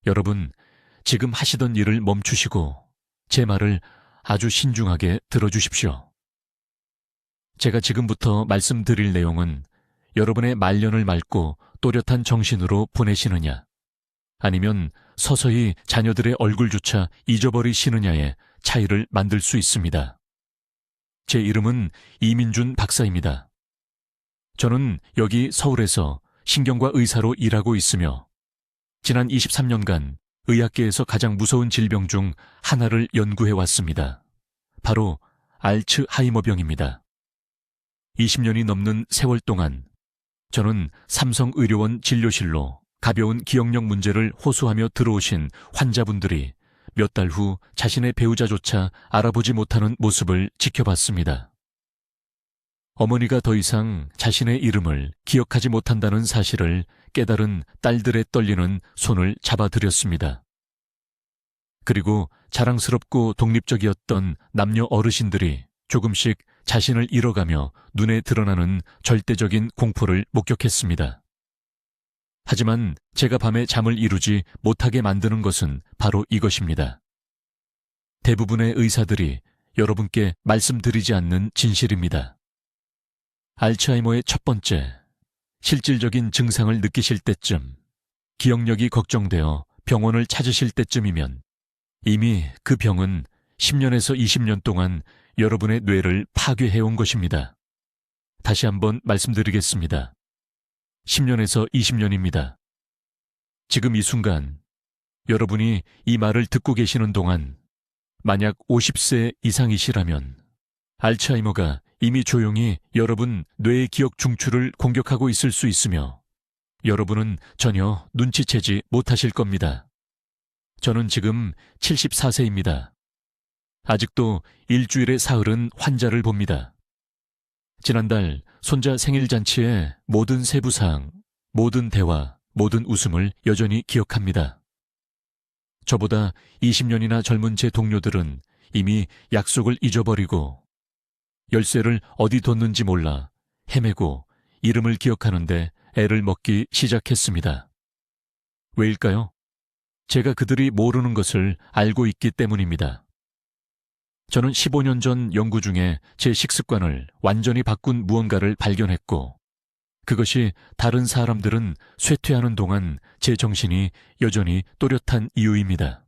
여러분, 지금 하시던 일을 멈추시고 제 말을 아주 신중하게 들어주십시오. 제가 지금부터 말씀드릴 내용은 여러분의 말년을 맑고 또렷한 정신으로 보내시느냐, 아니면 서서히 자녀들의 얼굴조차 잊어버리시느냐의 차이를 만들 수 있습니다. 제 이름은 이민준 박사입니다. 저는 여기 서울에서 신경과 의사로 일하고 있으며 지난 23년간 의학계에서 가장 무서운 질병 중 하나를 연구해 왔습니다. 바로 알츠하이머병입니다. 20년이 넘는 세월 동안 저는 삼성의료원 진료실로 가벼운 기억력 문제를 호소하며 들어오신 환자분들이 몇 달 후 자신의 배우자조차 알아보지 못하는 모습을 지켜봤습니다. 어머니가 더 이상 자신의 이름을 기억하지 못한다는 사실을 깨달은 딸들의 떨리는 손을 잡아드렸습니다. 그리고 자랑스럽고 독립적이었던 남녀 어르신들이 조금씩 자신을 잃어가며 눈에 드러나는 절대적인 공포를 목격했습니다. 하지만 제가 밤에 잠을 이루지 못하게 만드는 것은 바로 이것입니다. 대부분의 의사들이 여러분께 말씀드리지 않는 진실입니다. 알츠하이머의 첫 번째, 실질적인 증상을 느끼실 때쯤, 기억력이 걱정되어 병원을 찾으실 때쯤이면 이미 그 병은 10년에서 20년 동안 여러분의 뇌를 파괴해온 것입니다. 다시 한번 말씀드리겠습니다. 10년에서 20년입니다. 지금 이 순간 여러분이 이 말을 듣고 계시는 동안 만약 50세 이상이시라면 알츠하이머가 이미 조용히 여러분 뇌의 기억 중추를 공격하고 있을 수 있으며 여러분은 전혀 눈치채지 못하실 겁니다. 저는 지금 74세입니다. 아직도 일주일에 사흘은 환자를 봅니다. 지난달 손자 생일잔치의 모든 세부사항, 모든 대화, 모든 웃음을 여전히 기억합니다. 저보다 20년이나 젊은 제 동료들은 이미 약속을 잊어버리고 열쇠를 어디 뒀는지 몰라 헤매고 이름을 기억하는데 애를 먹기 시작했습니다. 왜일까요? 제가 그들이 모르는 것을 알고 있기 때문입니다. 저는 15년 전 연구 중에 제 식습관을 완전히 바꾼 무언가를 발견했고 그것이 다른 사람들은 쇠퇴하는 동안 제 정신이 여전히 또렷한 이유입니다.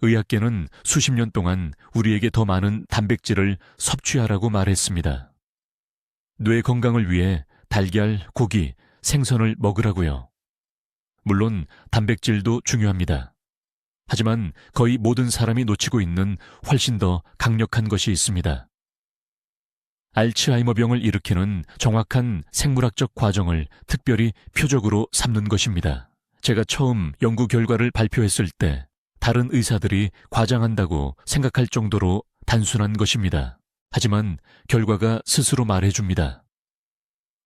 의학계는 수십 년 동안 우리에게 더 많은 단백질을 섭취하라고 말했습니다. 뇌 건강을 위해 달걀, 고기, 생선을 먹으라고요. 물론 단백질도 중요합니다. 하지만 거의 모든 사람이 놓치고 있는 훨씬 더 강력한 것이 있습니다. 알츠하이머병을 일으키는 정확한 생물학적 과정을 특별히 표적으로 삼는 것입니다. 제가 처음 연구 결과를 발표했을 때 다른 의사들이 과장한다고 생각할 정도로 단순한 것입니다. 하지만 결과가 스스로 말해줍니다.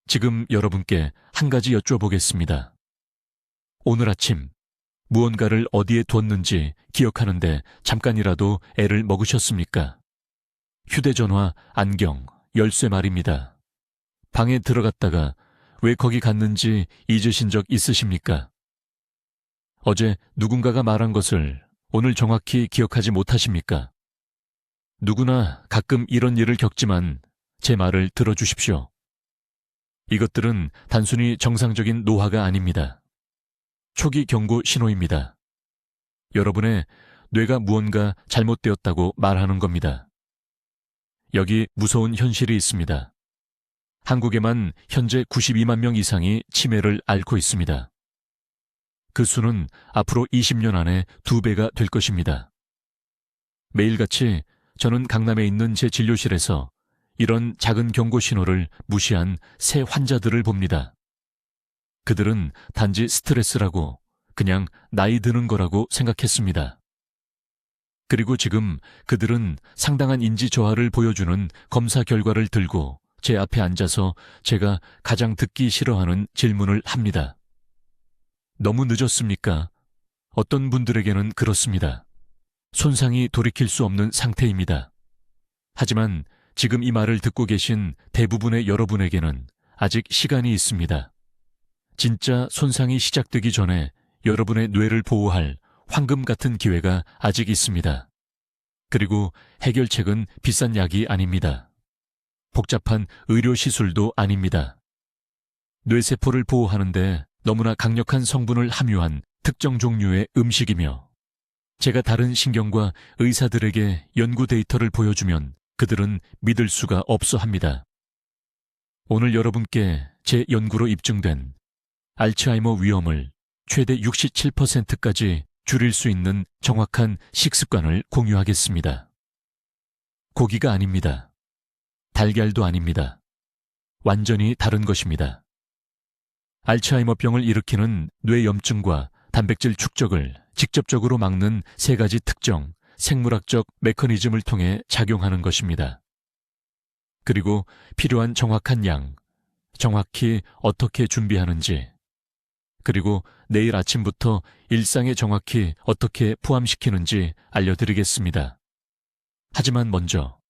지금 여러분께 한 가지 여쭤보겠습니다. 오늘 아침 무언가를 어디에 뒀는지 기억하는데 잠깐이라도 애를 먹으셨습니까? 휴대전화, 안경, 열쇠 말입니다. 방에 들어갔다가 왜 거기 갔는지 잊으신 적 있으십니까? 어제 누군가가 말한 것을 오늘 정확히 기억하지 못하십니까? 누구나 가끔 이런 일을 겪지만 제 말을 들어주십시오. 이것들은 단순히 정상적인 노화가 아닙니다. 초기 경고 신호입니다. 여러분의 뇌가 무언가 잘못되었다고 말하는 겁니다. 여기 무서운 현실이 있습니다. 한국에만 현재 92만 명 이상이 치매를 앓고 있습니다. 그 수는 앞으로 20년 안에 2배가 될 것입니다. 매일같이 저는 강남에 있는 제 진료실에서 이런 작은 경고 신호를 무시한 새 환자들을 봅니다. 그들은 단지 스트레스라고 그냥 나이 드는 거라고 생각했습니다. 그리고 지금 그들은 상당한 인지 저하를 보여주는 검사 결과를 들고 제 앞에 앉아서 제가 가장 듣기 싫어하는 질문을 합니다. 너무 늦었습니까? 어떤 분들에게는 그렇습니다. 손상이 돌이킬 수 없는 상태입니다. 하지만 지금 이 말을 듣고 계신 대부분의 여러분에게는 아직 시간이 있습니다. 진짜 손상이 시작되기 전에 여러분의 뇌를 보호할 황금 같은 기회가 아직 있습니다. 그리고 해결책은 비싼 약이 아닙니다. 복잡한 의료 시술도 아닙니다. 뇌세포를 보호하는데 너무나 강력한 성분을 함유한 특정 종류의 음식이며, 제가 다른 신경과 의사들에게 연구 데이터를 보여주면 그들은 믿을 수가 없어 합니다. 오늘 여러분께 제 연구로 입증된 알츠하이머 위험을 최대 67%까지 줄일 수 있는 정확한 식습관을 공유하겠습니다. 고기가 아닙니다. 달걀도 아닙니다. 완전히 다른 것입니다. 알츠하이머병을 일으키는 뇌염증과 단백질 축적을 직접적으로 막는 세 가지 특정 생물학적 메커니즘을 통해 작용하는 것입니다. 그리고 필요한 정확한 양, 정확히 어떻게 준비하는지, 그리고 내일 아침부터 일상에 정확히 어떻게 포함시키는지 알려드리겠습니다. 하지만 먼저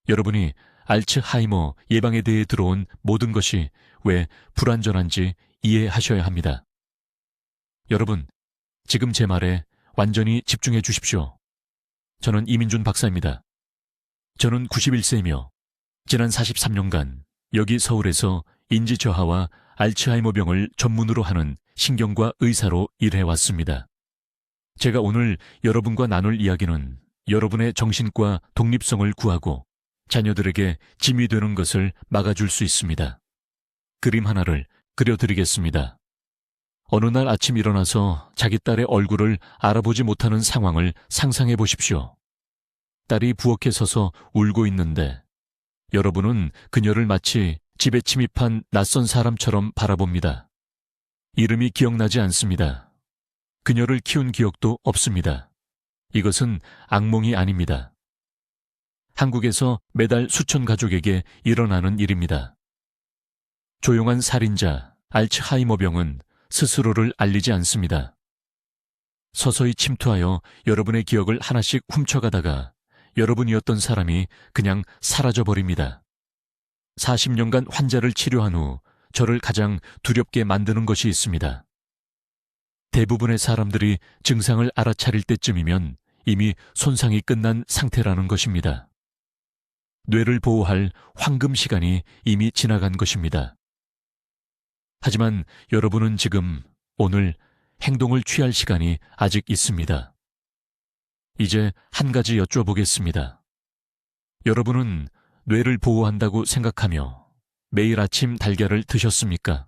여러분이 알츠하이머 예방에 대해 들어온 모든 것이 왜 불완전한지 이해하셔야 합니다. 여러분, 지금 제 말에 완전히 집중해 주십시오. 저는 이민준 박사입니다. 저는 91세이며 지난 43년간 여기 서울에서 인지 저하와 알츠하이머병을 전문으로 하는 신경과 의사로 일해왔습니다. 제가 오늘 여러분과 나눌 이야기는 여러분의 정신과 독립성을 구하고 자녀들에게 짐이 되는 것을 막아줄 수 있습니다. 그림 하나를 그려드리겠습니다. 어느 날 아침 일어나서 자기 딸의 얼굴을 알아보지 못하는 상황을 상상해 보십시오. 딸이 부엌에 서서 울고 있는데 여러분은 그녀를 마치 집에 침입한 낯선 사람처럼 바라봅니다. 이름이 기억나지 않습니다. 그녀를 키운 기억도 없습니다. 이것은 악몽이 아닙니다. 한국에서 매달 수천 가족에게 일어나는 일입니다. 조용한 살인자 알츠하이머병은 스스로를 알리지 않습니다. 서서히 침투하여 여러분의 기억을 하나씩 훔쳐가다가 여러분이었던 사람이 그냥 사라져버립니다. 40년간 환자를 치료한 후 저를 가장 두렵게 만드는 것이 있습니다. 대부분의 사람들이 증상을 알아차릴 때쯤이면 이미 손상이 끝난 상태라는 것입니다. 뇌를 보호할 황금 시간이 이미 지나간 것입니다. 하지만 여러분은 지금 오늘 행동을 취할 시간이 아직 있습니다. 이제 한 가지 여쭤보겠습니다. 여러분은 뇌를 보호한다고 생각하며 매일 아침 달걀을 드셨습니까?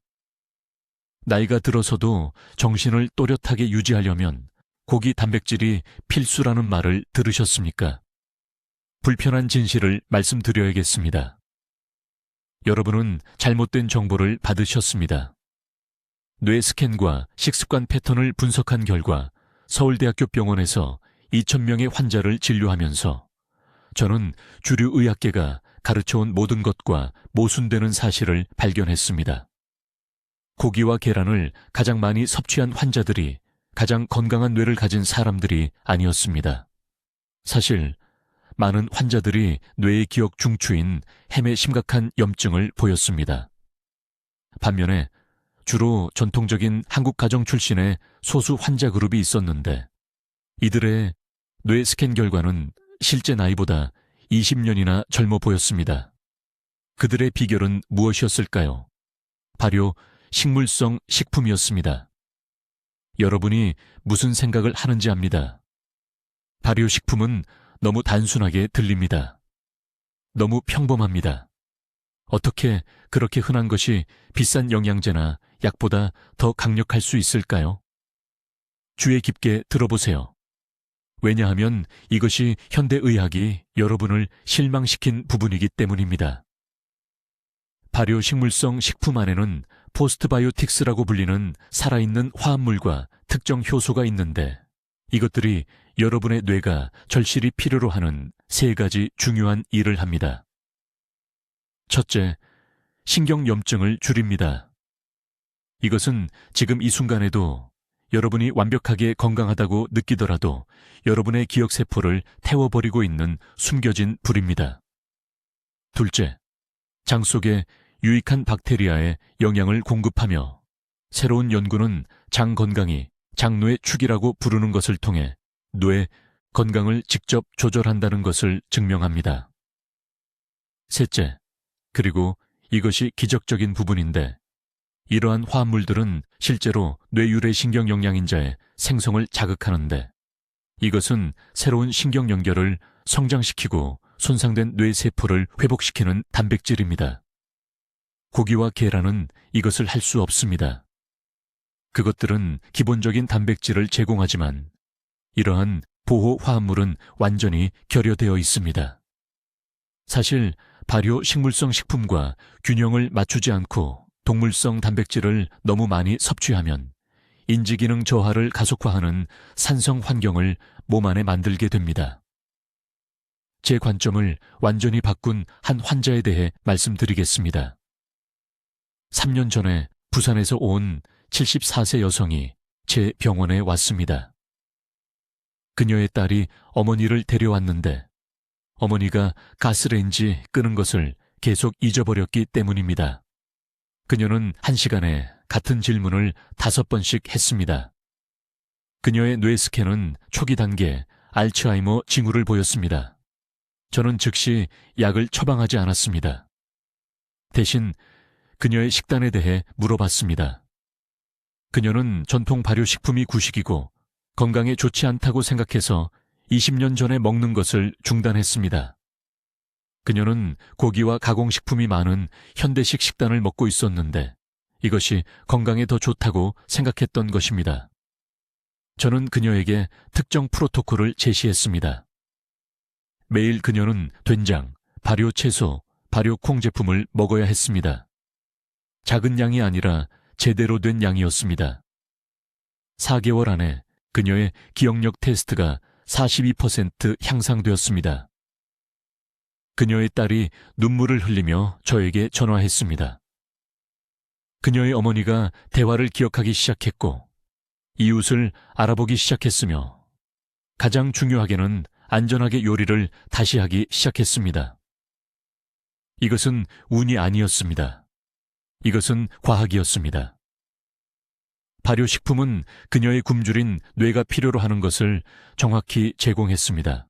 나이가 들어서도 정신을 또렷하게 유지하려면 고기 단백질이 필수라는 말을 들으셨습니까? 불편한 진실을 말씀드려야겠습니다. 여러분은 잘못된 정보를 받으셨습니다. 뇌 스캔과 식습관 패턴을 분석한 결과 서울대학교 병원에서 2,000명의 환자를 진료하면서 저는 주류 의학계가 가르쳐온 모든 것과 모순되는 사실을 발견했습니다. 고기와 계란을 가장 많이 섭취한 환자들이 가장 건강한 뇌를 가진 사람들이 아니었습니다. 사실 많은 환자들이 뇌의 기억 중추인 햄의 심각한 염증을 보였습니다. 반면에 주로 전통적인 한국 가정 출신의 소수 환자 그룹이 있었는데 이들의 뇌 스캔 결과는 실제 나이보다 20년이나 젊어 보였습니다. 그들의 비결은 무엇이었을까요? 발효 식물성 식품이었습니다. 여러분이 무슨 생각을 하는지 압니다. 발효식품은 너무 단순하게 들립니다. 너무 평범합니다. 어떻게 그렇게 흔한 것이 비싼 영양제나 약보다 더 강력할 수 있을까요? 주의 깊게 들어보세요. 왜냐하면 이것이 현대의학이 여러분을 실망시킨 부분이기 때문입니다. 발효식물성 식품 안에는 포스트바이오틱스라고 불리는 살아있는 화합물과 특정 효소가 있는데 이것들이 여러분의 뇌가 절실히 필요로 하는 세 가지 중요한 일을 합니다. 첫째, 신경염증을 줄입니다. 이것은 지금 이 순간에도 여러분이 완벽하게 건강하다고 느끼더라도 여러분의 기억세포를 태워버리고 있는 숨겨진 불입니다. 둘째, 장 속에 유익한 박테리아에 영양을 공급하며 새로운 연구는 장 건강이 장뇌 축이라고 부르는 것을 통해 뇌 건강을 직접 조절한다는 것을 증명합니다. 셋째, 그리고 이것이 기적적인 부분인데, 이러한 화합물들은 실제로 뇌유래 신경영양인자의 생성을 자극하는데, 이것은 새로운 신경 연결을 성장시키고 손상된 뇌세포를 회복시키는 단백질입니다. 고기와 계란은 이것을 할 수 없습니다. 그것들은 기본적인 단백질을 제공하지만 이러한 보호 화합물은 완전히 결여되어 있습니다. 사실 발효 식물성 식품과 균형을 맞추지 않고 동물성 단백질을 너무 많이 섭취하면 인지기능 저하를 가속화하는 산성 환경을 몸 안에 만들게 됩니다. 제 관점을 완전히 바꾼 한 환자에 대해 말씀드리겠습니다. 3년 전에 부산에서 온 74세 여성이 제 병원에 왔습니다. 그녀의 딸이 어머니를 데려왔는데 어머니가 가스레인지 끄는 것을 계속 잊어버렸기 때문입니다. 그녀는 1시간에 같은 질문을 5번씩 했습니다. 그녀의 뇌 스캔은 초기 단계 알츠하이머 징후를 보였습니다. 저는 즉시 약을 처방하지 않았습니다. 대신 그녀의 식단에 대해 물어봤습니다. 그녀는 전통 발효식품이 구식이고 건강에 좋지 않다고 생각해서 20년 전에 먹는 것을 중단했습니다. 그녀는 고기와 가공식품이 많은 현대식 식단을 먹고 있었는데 이것이 건강에 더 좋다고 생각했던 것입니다. 저는 그녀에게 특정 프로토콜을 제시했습니다. 매일 그녀는 된장, 발효 채소, 발효 콩 제품을 먹어야 했습니다. 작은 양이 아니라 제대로 된 양이었습니다. 4개월 안에 그녀의 기억력 테스트가 42% 향상되었습니다. 그녀의 딸이 눈물을 흘리며 저에게 전화했습니다. 그녀의 어머니가 대화를 기억하기 시작했고 이웃을 알아보기 시작했으며 가장 중요하게는 안전하게 요리를 다시 하기 시작했습니다. 이것은 운이 아니었습니다. 이것은 과학이었습니다. 발효식품은 그녀의 굶주린 뇌가 필요로 하는 것을 정확히 제공했습니다.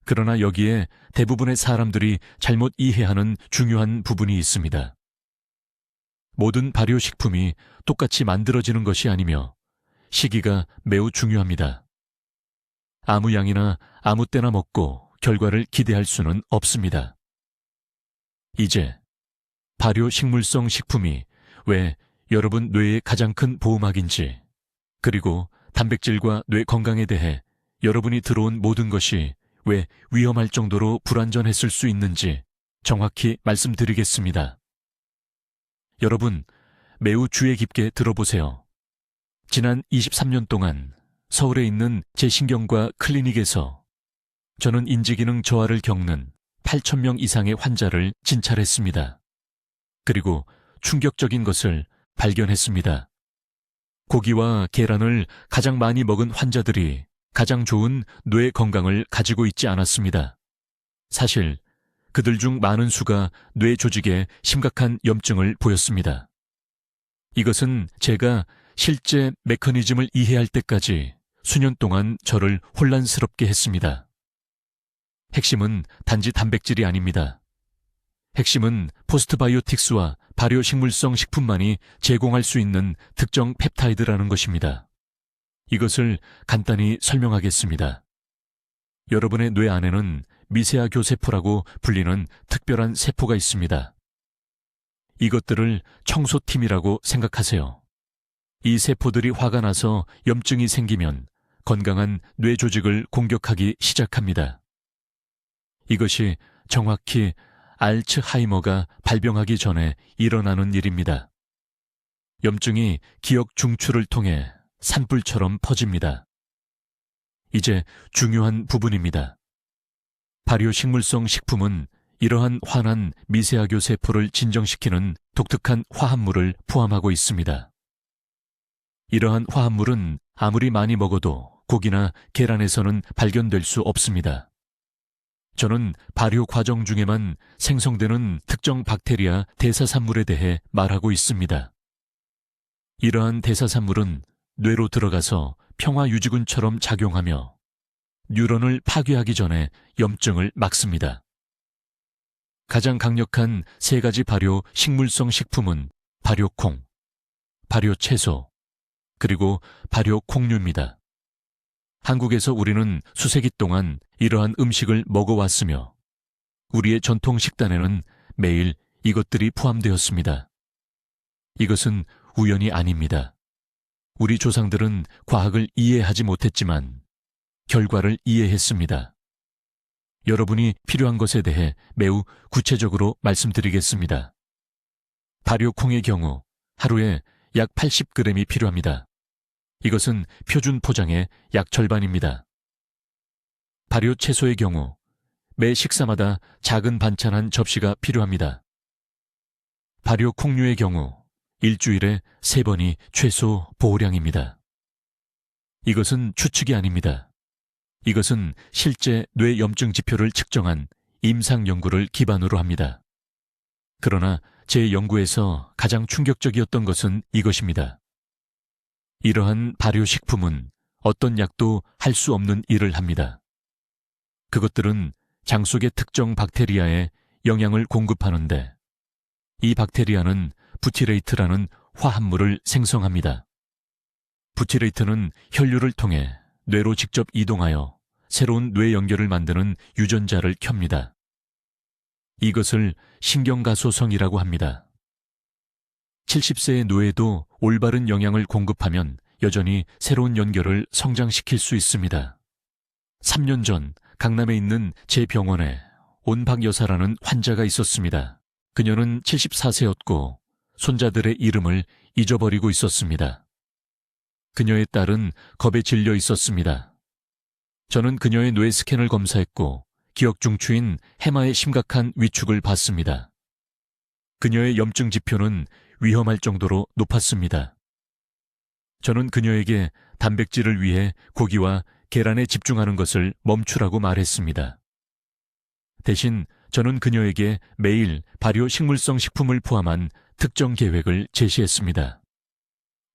그러나 여기에 대부분의 사람들이 잘못 이해하는 중요한 부분이 있습니다. 모든 발효식품이 똑같이 만들어지는 것이 아니며 시기가 매우 중요합니다. 아무 양이나 아무 때나 먹고 결과를 기대할 수는 없습니다. 이제 발효 식물성 식품이 왜 여러분 뇌의 가장 큰 보호막인지, 그리고 단백질과 뇌 건강에 대해 여러분이 들어온 모든 것이 왜 위험할 정도로 불완전했을 수 있는지 정확히 말씀드리겠습니다. 여러분, 매우 주의 깊게 들어보세요. 지난 23년 동안 서울에 있는 제 신경과 클리닉에서 저는 인지기능 저하를 겪는 8,000명 이상의 환자를 진찰했습니다. 그리고 충격적인 것을 발견했습니다. 고기와 계란을 가장 많이 먹은 환자들이 가장 좋은 뇌 건강을 가지고 있지 않았습니다. 사실 그들 중 많은 수가 뇌 조직에 심각한 염증을 보였습니다. 이것은 제가 실제 메커니즘을 이해할 때까지 수년 동안 저를 혼란스럽게 했습니다. 핵심은 단지 단백질이 아닙니다. 핵심은 포스트바이오틱스와 발효식물성 식품만이 제공할 수 있는 특정 펩타이드라는 것입니다. 이것을 간단히 설명하겠습니다. 여러분의 뇌 안에는 미세아 교세포라고 불리는 특별한 세포가 있습니다. 이것들을 청소팀이라고 생각하세요. 이 세포들이 화가 나서 염증이 생기면 건강한 뇌 조직을 공격하기 시작합니다. 이것이 정확히 알츠하이머가 발병하기 전에 일어나는 일입니다. 염증이 기억 중추를 통해 산불처럼 퍼집니다. 이제 중요한 부분입니다. 발효식물성 식품은 이러한 환한 미세아교 세포를 진정시키는 독특한 화합물을 포함하고 있습니다. 이러한 화합물은 아무리 많이 먹어도 고기나 계란에서는 발견될 수 없습니다. 저는 발효 과정 중에만 생성되는 특정 박테리아 대사산물에 대해 말하고 있습니다. 이러한 대사산물은 뇌로 들어가서 평화유지군처럼 작용하며 뉴런을 파괴하기 전에 염증을 막습니다. 가장 강력한 세 가지 발효 식물성 식품은 발효콩, 발효채소, 그리고 발효콩류입니다. 한국에서 우리는 수세기 동안 이러한 음식을 먹어왔으며 우리의 전통 식단에는 매일 이것들이 포함되었습니다. 이것은 우연이 아닙니다. 우리 조상들은 과학을 이해하지 못했지만 결과를 이해했습니다. 여러분이 필요한 것에 대해 매우 구체적으로 말씀드리겠습니다. 발효콩의 경우 하루에 약 80g이 필요합니다. 이것은 표준 포장의 약 절반입니다. 발효채소의 경우 매 식사마다 작은 반찬 한 접시가 필요합니다. 발효콩류의 경우 일주일에 3번이 최소 보호량입니다. 이것은 추측이 아닙니다. 이것은 실제 뇌 염증 지표를 측정한 임상 연구를 기반으로 합니다. 그러나 제 연구에서 가장 충격적이었던 것은 이것입니다. 이러한 발효식품은 어떤 약도 할 수 없는 일을 합니다. 그것들은 장 속의 특정 박테리아에 영양을 공급하는데 이 박테리아는 부티레이트라는 화합물을 생성합니다. 부티레이트는 혈류를 통해 뇌로 직접 이동하여 새로운 뇌 연결을 만드는 유전자를 켭니다. 이것을 신경가소성이라고 합니다. 70세의 노예도 올바른 영양을 공급하면 여전히 새로운 연결을 성장시킬 수 있습니다. 3년 전 강남에 있는 제 병원에 온박 여사라는 환자가 있었습니다. 그녀는 74세였고 손자들의 이름을 잊어버리고 있었습니다. 그녀의 딸은 겁에 질려 있었습니다. 저는 그녀의 뇌 스캔을 검사했고 기억 중추인 해마의 심각한 위축을 봤습니다. 그녀의 염증 지표는 위험할 정도로 높았습니다. 저는 그녀에게 단백질을 위해 고기와 계란에 집중하는 것을 멈추라고 말했습니다. 대신 저는 그녀에게 매일 발효 식물성 식품을 포함한 특정 계획을 제시했습니다.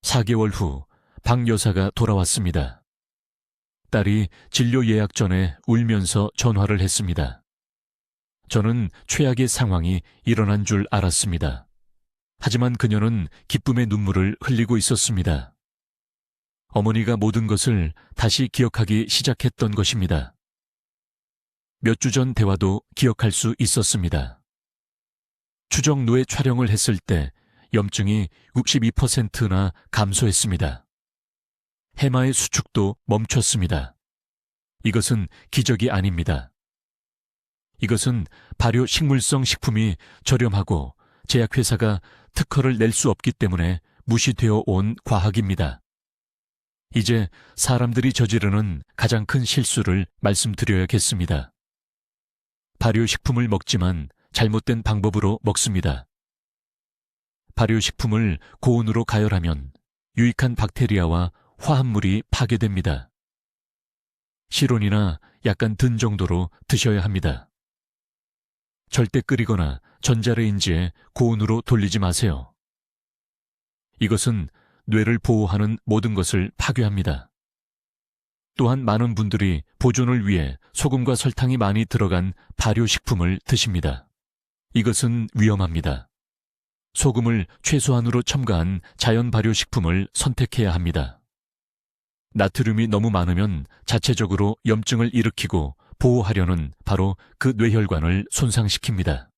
4개월 후 박 여사가 돌아왔습니다. 딸이 진료 예약 전에 울면서 전화를 했습니다. 저는 최악의 상황이 일어난 줄 알았습니다. 하지만 그녀는 기쁨의 눈물을 흘리고 있었습니다. 어머니가 모든 것을 다시 기억하기 시작했던 것입니다. 몇 주 전 대화도 기억할 수 있었습니다. 추정 뇌 촬영을 했을 때 염증이 62%나 감소했습니다. 해마의 수축도 멈췄습니다. 이것은 기적이 아닙니다. 이것은 발효 식물성 식품이 저렴하고 제약회사가 특허를 낼 수 없기 때문에 무시되어 온 과학입니다. 이제 사람들이 저지르는 가장 큰 실수를 말씀드려야겠습니다. 발효식품을 먹지만 잘못된 방법으로 먹습니다. 발효식품을 고온으로 가열하면 유익한 박테리아와 화합물이 파괴됩니다. 실온이나 약간 든 정도로 드셔야 합니다. 절대 끓이거나 전자레인지에 고온으로 돌리지 마세요. 이것은 뇌를 보호하는 모든 것을 파괴합니다. 또한 많은 분들이 보존을 위해 소금과 설탕이 많이 들어간 발효식품을 드십니다. 이것은 위험합니다. 소금을 최소한으로 첨가한 자연 발효식품을 선택해야 합니다. 나트륨이 너무 많으면 자체적으로 염증을 일으키고 보호하려는 바로 그 뇌혈관을 손상시킵니다.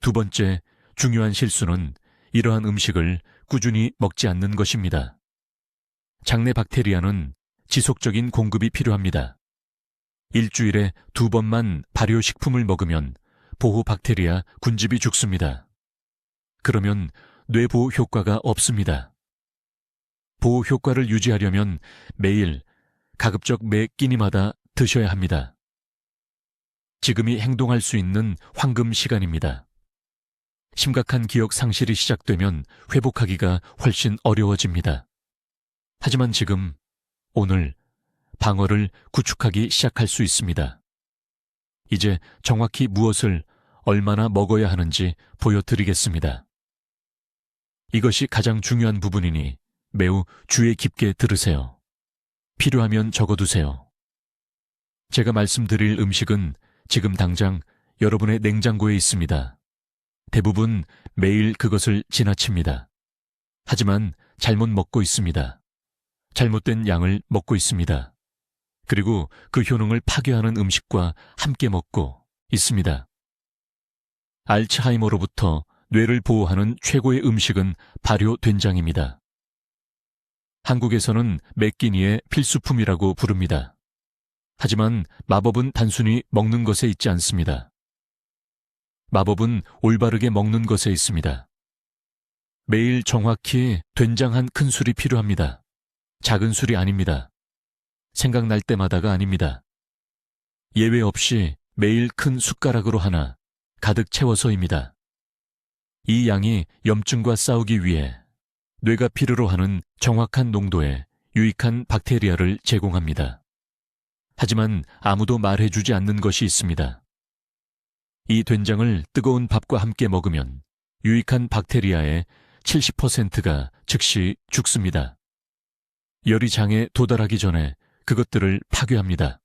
두 번째, 중요한 실수는 이러한 음식을 꾸준히 먹지 않는 것입니다. 장내 박테리아는 지속적인 공급이 필요합니다. 일주일에 2번만 발효식품을 먹으면 보호 박테리아 군집이 죽습니다. 그러면 뇌보호 효과가 없습니다. 보호 효과를 유지하려면 매일 가급적 매 끼니마다 드셔야 합니다. 지금이 행동할 수 있는 황금 시간입니다. 심각한 기억 상실이 시작되면 회복하기가 훨씬 어려워집니다. 하지만 지금, 오늘 방어를 구축하기 시작할 수 있습니다. 이제 정확히 무엇을 얼마나 먹어야 하는지 보여드리겠습니다. 이것이 가장 중요한 부분이니 매우 주의 깊게 들으세요. 필요하면 적어두세요. 제가 말씀드릴 음식은 지금 당장 여러분의 냉장고에 있습니다. 대부분 매일 그것을 지나칩니다. 하지만 잘못 먹고 있습니다. 잘못된 양을 먹고 있습니다. 그리고 그 효능을 파괴하는 음식과 함께 먹고 있습니다. 알츠하이머로부터 뇌를 보호하는 최고의 음식은 발효 된장입니다. 한국에서는 맥기니의 필수품이라고 부릅니다. 하지만 마법은 단순히 먹는 것에 있지 않습니다. 마법은 올바르게 먹는 것에 있습니다. 매일 정확히 된장 한 큰술이 필요합니다. 작은 술이 아닙니다. 생각날 때마다가 아닙니다. 예외 없이 매일 큰 숟가락으로 하나 가득 채워서입니다. 이 양이 염증과 싸우기 위해 뇌가 필요로 하는 정확한 농도의 유익한 박테리아를 제공합니다. 하지만 아무도 말해주지 않는 것이 있습니다. 이 된장을 뜨거운 밥과 함께 먹으면 유익한 박테리아의 70%가 즉시 죽습니다. 열이 장에 도달하기 전에 그것들을 파괴합니다.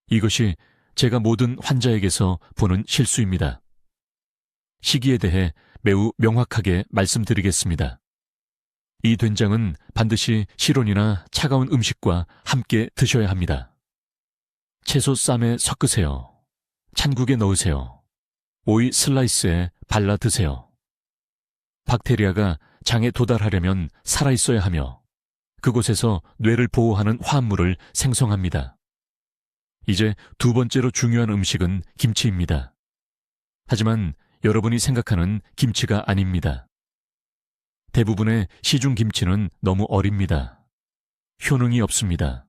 이것이 제가 모든 환자에게서 보는 실수입니다. 시기에 대해 매우 명확하게 말씀드리겠습니다. 이 된장은 반드시 실온이나 차가운 음식과 함께 드셔야 합니다. 채소 쌈에 섞으세요. 찬국에 넣으세요. 오이 슬라이스에 발라 드세요. 박테리아가 장에 도달하려면 살아있어야 하며 그곳에서 뇌를 보호하는 화합물을 생성합니다. 이제 두 번째로 중요한 음식은 김치입니다. 하지만 여러분이 생각하는 김치가 아닙니다. 대부분의 시중 김치는 너무 어립니다. 효능이 없습니다.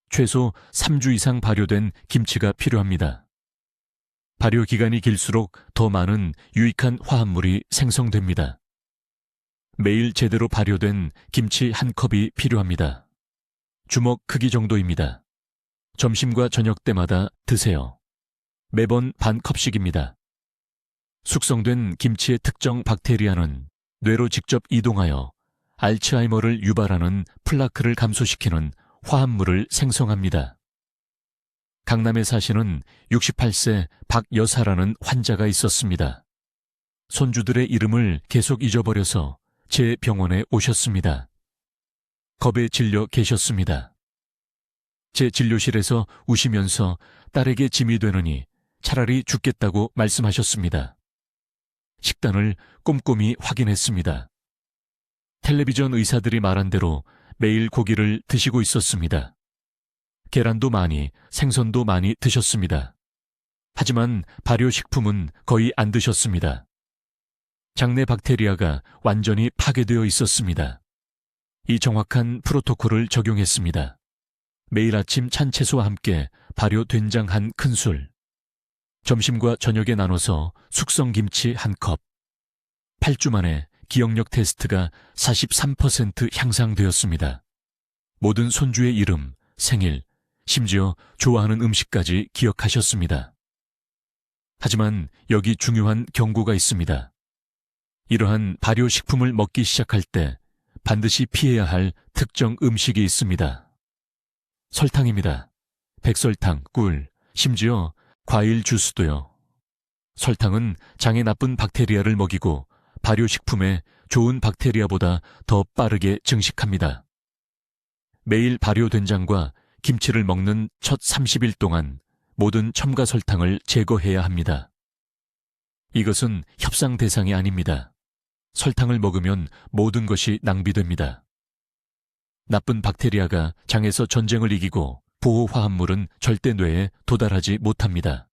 최소 3주 이상 발효된 김치가 필요합니다. 발효 기간이 길수록 더 많은 유익한 화합물이 생성됩니다. 매일 제대로 발효된 김치 한 컵이 필요합니다. 주먹 크기 정도입니다. 점심과 저녁 때마다 드세요. 매번 반 컵씩입니다. 숙성된 김치의 특정 박테리아는 뇌로 직접 이동하여 알츠하이머를 유발하는 플라크를 감소시키는 화합물을 생성합니다. 강남에 사시는 68세 박여사라는 환자가 있었습니다. 손주들의 이름을 계속 잊어버려서 제 병원에 오셨습니다. 겁에 질려 계셨습니다. 제 진료실에서 우시면서 딸에게 짐이 되느니 차라리 죽겠다고 말씀하셨습니다. 식단을 꼼꼼히 확인했습니다. 텔레비전 의사들이 말한 대로 매일 고기를 드시고 있었습니다. 계란도 많이, 생선도 많이 드셨습니다. 하지만 발효식품은 거의 안 드셨습니다. 장내 박테리아가 완전히 파괴되어 있었습니다. 이 정확한 프로토콜을 적용했습니다. 매일 아침 찬 채소와 함께 발효 된장 한 큰술, 점심과 저녁에 나눠서 숙성 김치 한 컵. 8주 만에 기억력 테스트가 43% 향상되었습니다. 모든 손주의 이름, 생일, 심지어 좋아하는 음식까지 기억하셨습니다. 하지만 여기 중요한 경고가 있습니다. 이러한 발효식품을 먹기 시작할 때 반드시 피해야 할 특정 음식이 있습니다. 설탕입니다. 백설탕, 꿀, 심지어 과일 주스도요. 설탕은 장에 나쁜 박테리아를 먹이고 발효식품에 좋은 박테리아보다 더 빠르게 증식합니다. 매일 발효 된장과 김치를 먹는 첫 30일 동안 모든 첨가 설탕을 제거해야 합니다. 이것은 협상 대상이 아닙니다. 설탕을 먹으면 모든 것이 낭비됩니다. 나쁜 박테리아가 장에서 전쟁을 이기고 보호 화합물은 절대 뇌에 도달하지 못합니다.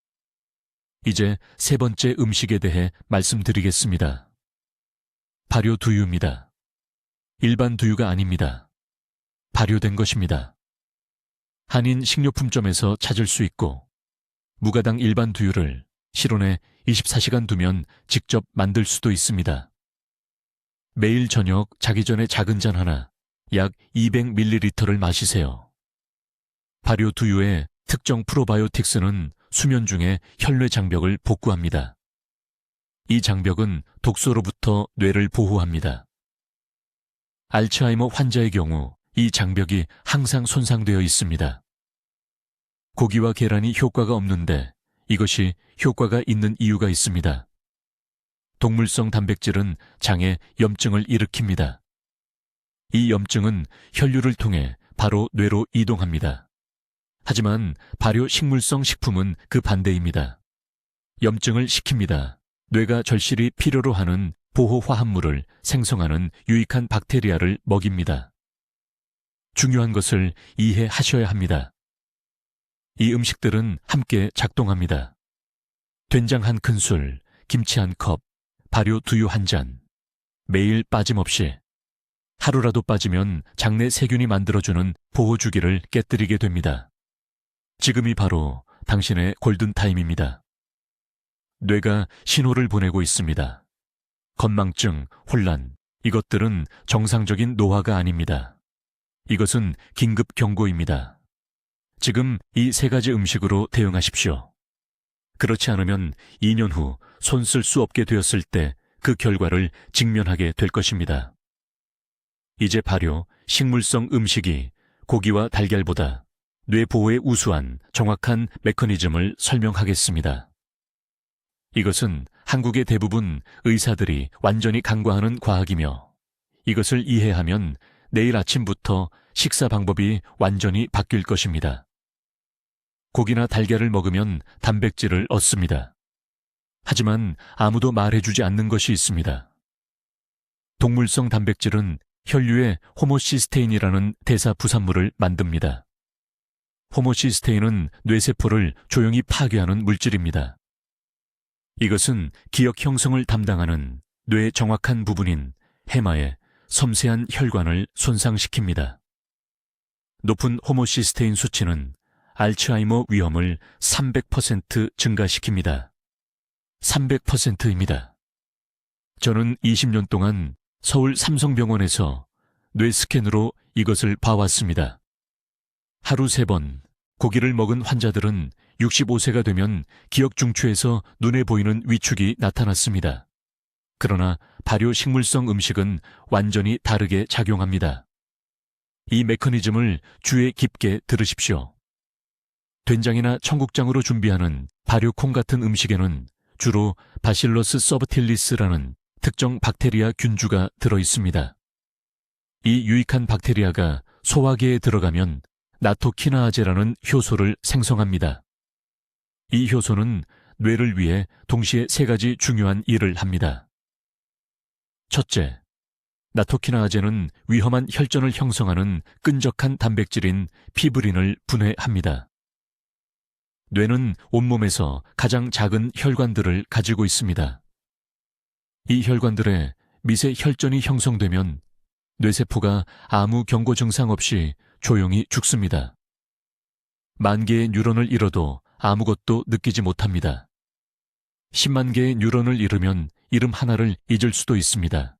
이제 세 번째 음식에 대해 말씀드리겠습니다. 발효 두유입니다. 일반 두유가 아닙니다. 발효된 것입니다. 한인 식료품점에서 찾을 수 있고 무가당 일반 두유를 실온에 24시간 두면 직접 만들 수도 있습니다. 매일 저녁 자기 전에 작은 잔 하나, 약 200ml를 마시세요. 발효 두유의 특정 프로바이오틱스는 수면 중에 혈뇌 장벽을 복구합니다. 이 장벽은 독소로부터 뇌를 보호합니다. 알츠하이머 환자의 경우 이 장벽이 항상 손상되어 있습니다. 고기와 계란이 효과가 없는데 이것이 효과가 있는 이유가 있습니다. 동물성 단백질은 장에 염증을 일으킵니다. 이 염증은 혈류를 통해 바로 뇌로 이동합니다. 하지만 발효 식물성 식품은 그 반대입니다. 염증을 식힙니다. 뇌가 절실히 필요로 하는 보호 화합물을 생성하는 유익한 박테리아를 먹입니다. 중요한 것을 이해하셔야 합니다. 이 음식들은 함께 작동합니다. 된장 한 큰술, 김치 한 컵, 발효 두유 한 잔. 매일 빠짐없이. 하루라도 빠지면 장내 세균이 만들어주는 보호주기를 깨뜨리게 됩니다. 지금이 바로 당신의 골든타임입니다. 뇌가 신호를 보내고 있습니다. 건망증, 혼란, 이것들은 정상적인 노화가 아닙니다. 이것은 긴급 경고입니다. 지금 이 세 가지 음식으로 대응하십시오. 그렇지 않으면 2년 후 손 쓸 수 없게 되었을 때 그 결과를 직면하게 될 것입니다. 이제 발효, 식물성 음식이 고기와 달걀보다 뇌 보호에 우수한 정확한 메커니즘을 설명하겠습니다. 이것은 한국의 대부분 의사들이 완전히 간과하는 과학이며 이것을 이해하면 내일 아침부터 식사 방법이 완전히 바뀔 것입니다. 고기나 달걀을 먹으면 단백질을 얻습니다. 하지만 아무도 말해주지 않는 것이 있습니다. 동물성 단백질은 혈류에 호모시스테인이라는 대사 부산물을 만듭니다. 호모시스테인은 뇌세포를 조용히 파괴하는 물질입니다. 이것은 기억 형성을 담당하는 뇌의 정확한 부분인 해마의 섬세한 혈관을 손상시킵니다. 높은 호모시스테인 수치는 알츠하이머 위험을 300% 증가시킵니다. 300%입니다. 저는 20년 동안 서울 삼성병원에서 뇌 스캔으로 이것을 봐왔습니다. 하루 3번 고기를 먹은 환자들은 65세가 되면 기억 중추에서 눈에 보이는 위축이 나타났습니다. 그러나 발효 식물성 음식은 완전히 다르게 작용합니다. 이 메커니즘을 주의 깊게 들으십시오. 된장이나 청국장으로 준비하는 발효콩 같은 음식에는 주로 바실러스 서브틸리스라는 특정 박테리아 균주가 들어있습니다. 이 유익한 박테리아가 소화기에 들어가면 나토키나아제라는 효소를 생성합니다. 이 효소는 뇌를 위해 동시에 3가지 중요한 일을 합니다. 첫째, 나토키나아제는 위험한 혈전을 형성하는 끈적한 단백질인 피브린을 분해합니다. 뇌는 온몸에서 가장 작은 혈관들을 가지고 있습니다. 이 혈관들에 미세 혈전이 형성되면 뇌세포가 아무 경고 증상 없이 조용히 죽습니다. 10,000개의 뉴런을 잃어도 아무것도 느끼지 못합니다. 10만 개의 뉴런을 잃으면 이름 하나를 잊을 수도 있습니다.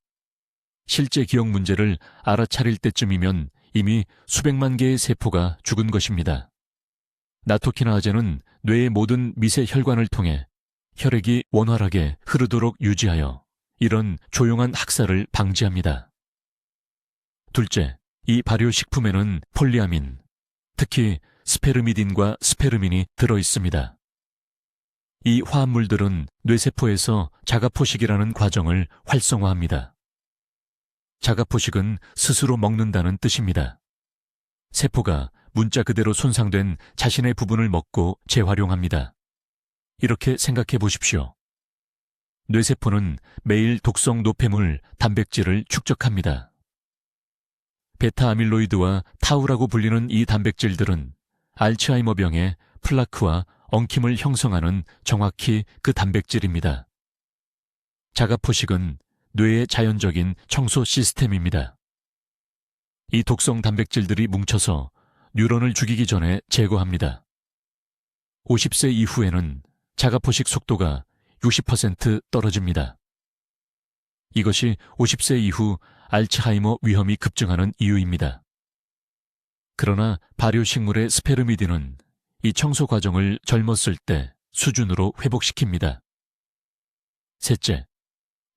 실제 기억 문제를 알아차릴 때쯤이면 이미 수백만 개의 세포가 죽은 것입니다. 나토키나아제는 뇌의 모든 미세 혈관을 통해 혈액이 원활하게 흐르도록 유지하여 이런 조용한 학살을 방지합니다. 둘째, 이 발효식품에는 폴리아민, 특히 스페르미딘과 스페르민이 들어있습니다. 이 화합물들은 뇌세포에서 자가포식이라는 과정을 활성화합니다. 자가포식은 스스로 먹는다는 뜻입니다. 세포가 문자 그대로 손상된 자신의 부분을 먹고 재활용합니다. 이렇게 생각해 보십시오. 뇌세포는 매일 독성 노폐물, 단백질을 축적합니다. 베타아밀로이드와 타우라고 불리는 이 단백질들은 알츠하이머병의 플라크와 엉킴을 형성하는 정확히 그 단백질입니다. 자가포식은 뇌의 자연적인 청소 시스템입니다. 이 독성 단백질들이 뭉쳐서 뉴런을 죽이기 전에 제거합니다. 50세 이후에는 자가포식 속도가 60% 떨어집니다. 이것이 50세 이후 알츠하이머 위험이 급증하는 이유입니다. 그러나 발효식물의 스페르미딘은 이 청소 과정을 젊었을 때 수준으로 회복시킵니다. 셋째,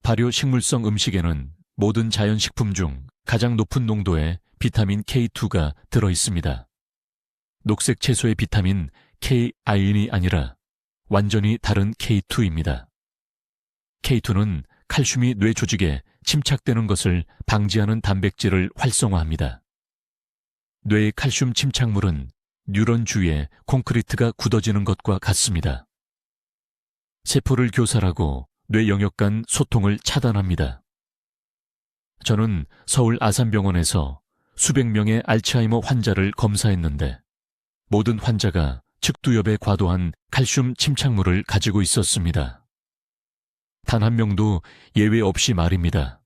발효식물성 음식에는 모든 자연식품 중 가장 높은 농도의 비타민 K2가 들어 있습니다. 녹색 채소의 비타민 K-아인이 아니라 완전히 다른 K2입니다. K2는 칼슘이 뇌 조직에 침착되는 것을 방지하는 단백질을 활성화합니다. 뇌의 칼슘 침착물은 뉴런 주위에 콘크리트가 굳어지는 것과 같습니다. 세포를 교살하고 뇌 영역 간 소통을 차단합니다. 저는 서울 아산병원에서 수백 명의 알츠하이머 환자를 검사했는데 모든 환자가 측두엽에 과도한 칼슘 침착물을 가지고 있었습니다. 단 한 명도 예외 없이 말입니다.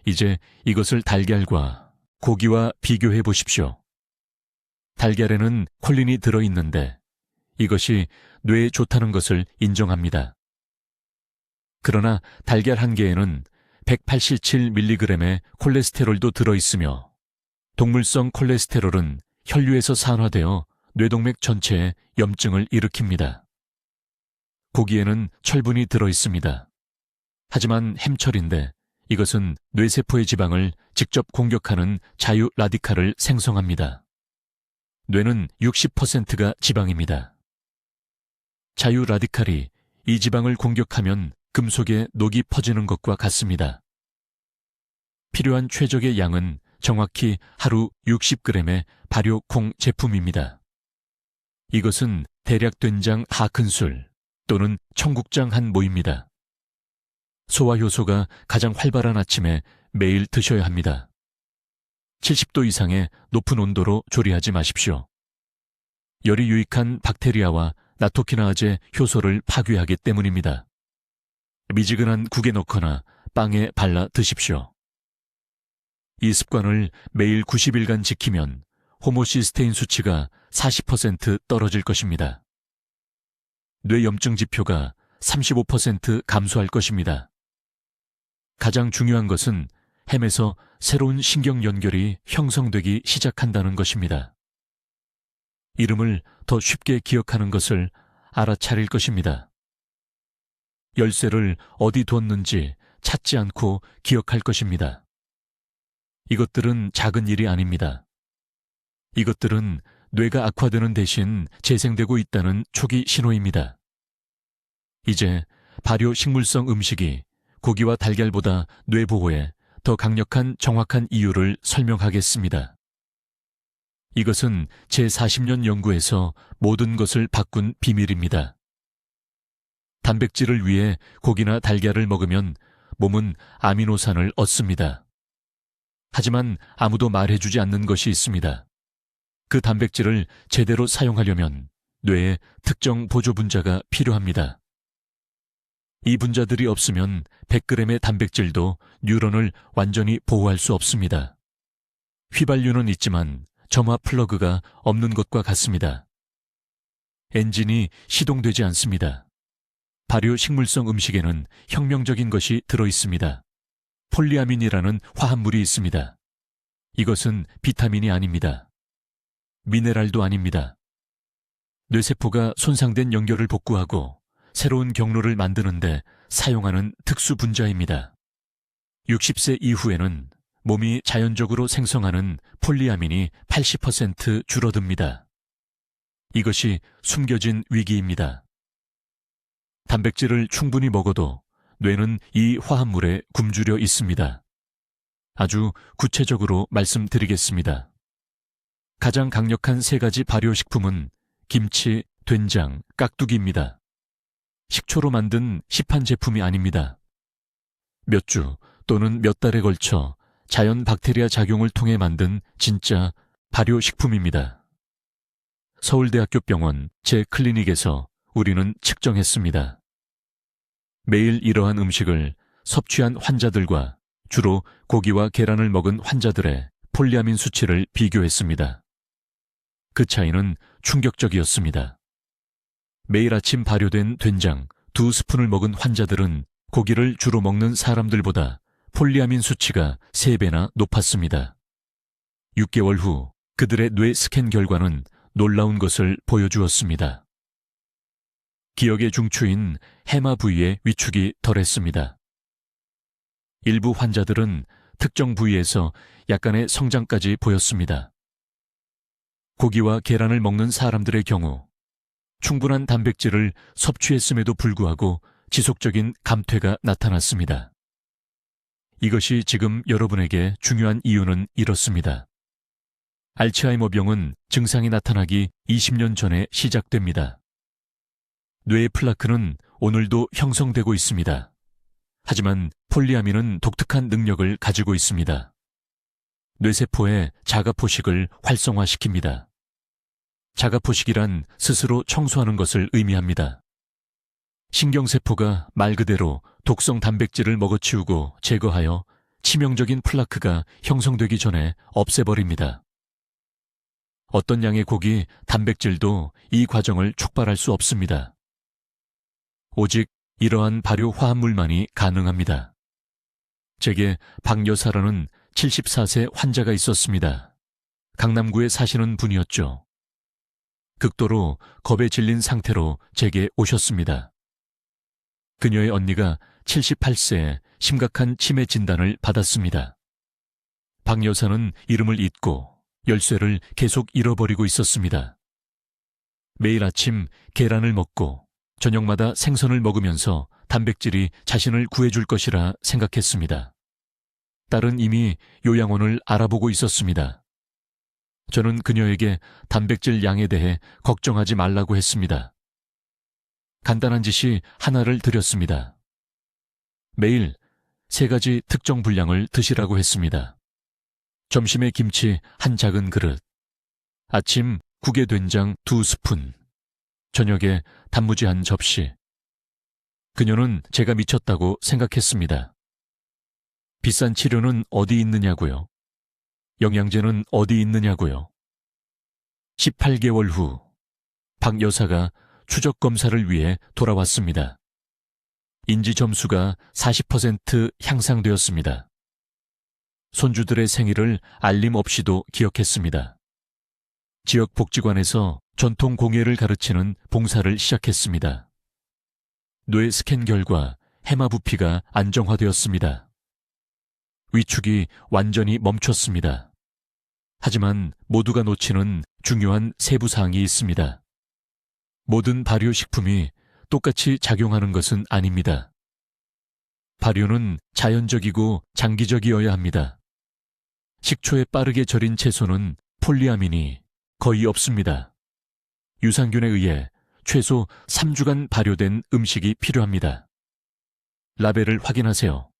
이제 이것을 달걀과 고기와 비교해 보십시오. 달걀에는 콜린이 들어있는데 이것이 뇌에 좋다는 것을 인정합니다. 그러나 달걀 한 개에는 187mg의 콜레스테롤도 들어있으며 동물성 콜레스테롤은 혈류에서 산화되어 뇌동맥 전체에 염증을 일으킵니다. 고기에는 철분이 들어있습니다. 하지만 햄철인데 이것은 뇌세포의 지방을 직접 공격하는 자유 라디칼을 생성합니다. 뇌는 60%가 지방입니다. 자유 라디칼이 이 지방을 공격하면 금속에 녹이 퍼지는 것과 같습니다. 필요한 최적의 양은 정확히 하루 60g의 발효콩 제품입니다. 이것은 대략 된장 하 큰술 또는 청국장 한 모입니다. 소화 효소가 가장 활발한 아침에 매일 드셔야 합니다. 70도 이상의 높은 온도로 조리하지 마십시오. 열이 유익한 박테리아와 나토키나아제 효소를 파괴하기 때문입니다. 미지근한 국에 넣거나 빵에 발라 드십시오. 이 습관을 매일 90일간 지키면 호모시스테인 수치가 40% 떨어질 것입니다. 뇌 염증 지표가 35% 감소할 것입니다. 가장 중요한 것은 햄에서 새로운 신경 연결이 형성되기 시작한다는 것입니다. 이름을 더 쉽게 기억하는 것을 알아차릴 것입니다. 열쇠를 어디 뒀는지 찾지 않고 기억할 것입니다. 이것들은 작은 일이 아닙니다. 이것들은 뇌가 악화되는 대신 재생되고 있다는 초기 신호입니다. 이제 발효 식물성 음식이 고기와 달걀보다 뇌 보호에 더 강력한 정확한 이유를 설명하겠습니다. 이것은 제40년 연구에서 모든 것을 바꾼 비밀입니다. 단백질을 위해 고기나 달걀을 먹으면 몸은 아미노산을 얻습니다. 하지만 아무도 말해주지 않는 것이 있습니다. 그 단백질을 제대로 사용하려면 뇌에 특정 보조 분자가 필요합니다. 이 분자들이 없으면 100g의 단백질도 뉴런을 완전히 보호할 수 없습니다. 휘발유는 있지만 점화 플러그가 없는 것과 같습니다. 엔진이 시동되지 않습니다. 발효 식물성 음식에는 혁명적인 것이 들어있습니다. 폴리아민이라는 화합물이 있습니다. 이것은 비타민이 아닙니다. 미네랄도 아닙니다. 뇌세포가 손상된 연결을 복구하고 새로운 경로를 만드는데 사용하는 특수 분자입니다. 60세 이후에는 몸이 자연적으로 생성하는 폴리아민이 80% 줄어듭니다. 이것이 숨겨진 위기입니다. 단백질을 충분히 먹어도 뇌는 이 화합물에 굶주려 있습니다. 아주 구체적으로 말씀드리겠습니다. 가장 강력한 세 가지 발효식품은 김치, 된장, 깍두기입니다. 식초로 만든 시판 제품이 아닙니다. 몇 주 또는 몇 달에 걸쳐 자연 박테리아 작용을 통해 만든 진짜 발효식품입니다. 서울대학교 병원 제 클리닉에서 우리는 측정했습니다. 매일 이러한 음식을 섭취한 환자들과 주로 고기와 계란을 먹은 환자들의 폴리아민 수치를 비교했습니다. 그 차이는 충격적이었습니다. 매일 아침 발효된 된장 2스푼을 먹은 환자들은 고기를 주로 먹는 사람들보다 폴리아민 수치가 3배나 높았습니다. 6개월 후 그들의 뇌 스캔 결과는 놀라운 것을 보여주었습니다. 기억의 중추인 해마 부위의 위축이 덜했습니다. 일부 환자들은 특정 부위에서 약간의 성장까지 보였습니다. 고기와 계란을 먹는 사람들의 경우 충분한 단백질을 섭취했음에도 불구하고 지속적인 감퇴가 나타났습니다. 이것이 지금 여러분에게 중요한 이유는 이렇습니다. 알츠하이머병은 증상이 나타나기 20년 전에 시작됩니다. 뇌의 플라크는 오늘도 형성되고 있습니다. 하지만 폴리아민은 독특한 능력을 가지고 있습니다. 뇌세포의 자가포식을 활성화시킵니다. 자가포식이란 스스로 청소하는 것을 의미합니다. 신경세포가 말 그대로 독성 단백질을 먹어치우고 제거하여 치명적인 플라크가 형성되기 전에 없애버립니다. 어떤 양의 고기, 단백질도 이 과정을 촉발할 수 없습니다. 오직 이러한 발효 화합물만이 가능합니다. 제게 박 여사라는 74세 환자가 있었습니다. 강남구에 사시는 분이었죠. 극도로 겁에 질린 상태로 제게 오셨습니다. 그녀의 언니가 78세에 심각한 치매 진단을 받았습니다. 박 여사는 이름을 잊고 열쇠를 계속 잃어버리고 있었습니다. 매일 아침 계란을 먹고 저녁마다 생선을 먹으면서 단백질이 자신을 구해줄 것이라 생각했습니다. 딸은 이미 요양원을 알아보고 있었습니다. 저는 그녀에게 단백질 양에 대해 걱정하지 말라고 했습니다. 간단한 지시 하나를 드렸습니다. 매일 3가지 특정 분량을 드시라고 했습니다. 점심에 김치 한 작은 그릇, 아침 국에 된장 2스푼, 저녁에 단무지 한 접시. 그녀는 제가 미쳤다고 생각했습니다. 비싼 치료는 어디 있느냐고요? 영양제는 어디 있느냐고요? 18개월 후, 박 여사가 추적 검사를 위해 돌아왔습니다. 인지 점수가 40% 향상되었습니다. 손주들의 생일을 알림 없이도 기억했습니다. 지역 복지관에서 전통 공예를 가르치는 봉사를 시작했습니다. 뇌 스캔 결과 해마 부피가 안정화되었습니다. 위축이 완전히 멈췄습니다. 하지만 모두가 놓치는 중요한 세부사항이 있습니다. 모든 발효식품이 똑같이 작용하는 것은 아닙니다. 발효는 자연적이고 장기적이어야 합니다. 식초에 빠르게 절인 채소는 폴리아민이 거의 없습니다. 유산균에 의해 최소 3주간 발효된 음식이 필요합니다. 라벨을 확인하세요.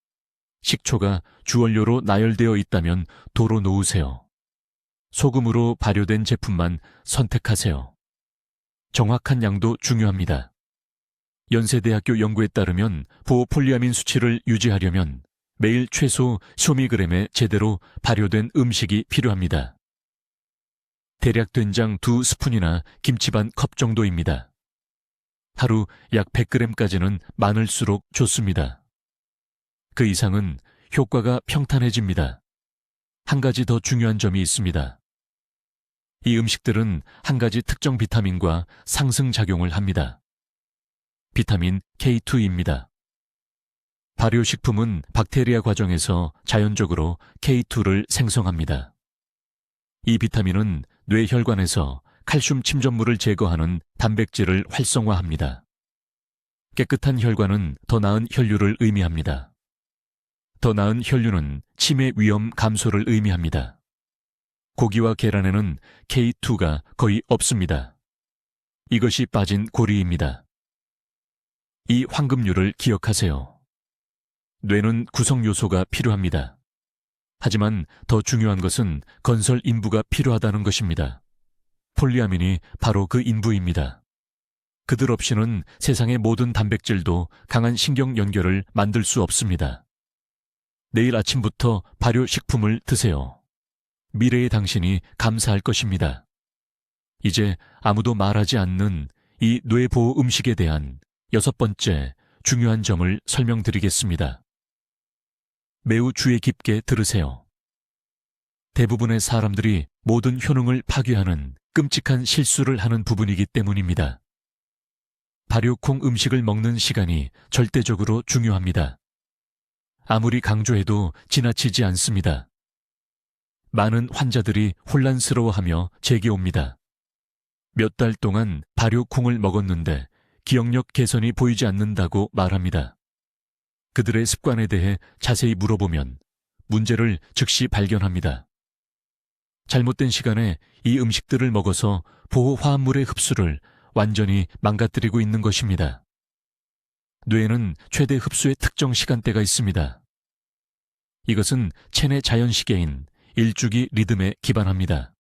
식초가 주원료로 나열되어 있다면 도로 놓으세요. 소금으로 발효된 제품만 선택하세요. 정확한 양도 중요합니다. 연세대학교 연구에 따르면 보폴리아민 수치를 유지하려면 매일 최소 10mg의 제대로 발효된 음식이 필요합니다. 대략 된장 2스푼이나 김치 반 컵 정도입니다. 하루 약 100g까지는 많을수록 좋습니다. 그 이상은 효과가 평탄해집니다. 한 가지 더 중요한 점이 있습니다. 이 음식들은 한 가지 특정 비타민과 상승작용을 합니다. 비타민 K2입니다. 발효식품은 박테리아 과정에서 자연적으로 K2를 생성합니다. 이 비타민은 뇌혈관에서 칼슘 침전물을 제거하는 단백질을 활성화합니다. 깨끗한 혈관은 더 나은 혈류를 의미합니다. 더 나은 혈류는 치매 위험 감소를 의미합니다. 고기와 계란에는 K2가 거의 없습니다. 이것이 빠진 고리입니다. 이 황금률을 기억하세요. 뇌는 구성 요소가 필요합니다. 하지만 더 중요한 것은 건설 인부가 필요하다는 것입니다. 폴리아민이 바로 그 인부입니다. 그들 없이는 세상의 모든 단백질도 강한 신경 연결을 만들 수 없습니다. 내일 아침부터 발효식품을 드세요. 미래의 당신이 감사할 것입니다. 이제 아무도 말하지 않는 이 뇌보호 음식에 대한 6번째 중요한 점을 설명드리겠습니다. 매우 주의 깊게 들으세요. 대부분의 사람들이 모든 효능을 파괴하는 끔찍한 실수를 하는 부분이기 때문입니다. 발효콩 음식을 먹는 시간이 절대적으로 중요합니다. 아무리 강조해도 지나치지 않습니다. 많은 환자들이 혼란스러워하며 제게 옵니다. 몇 달 동안 발효콩을 먹었는데 기억력 개선이 보이지 않는다고 말합니다. 그들의 습관에 대해 자세히 물어보면 문제를 즉시 발견합니다. 잘못된 시간에 이 음식들을 먹어서 보호화합물의 흡수를 완전히 망가뜨리고 있는 것입니다. 뇌에는 최대 흡수의 특정 시간대가 있습니다. 이것은 체내 자연시계인 일주기 리듬에 기반합니다.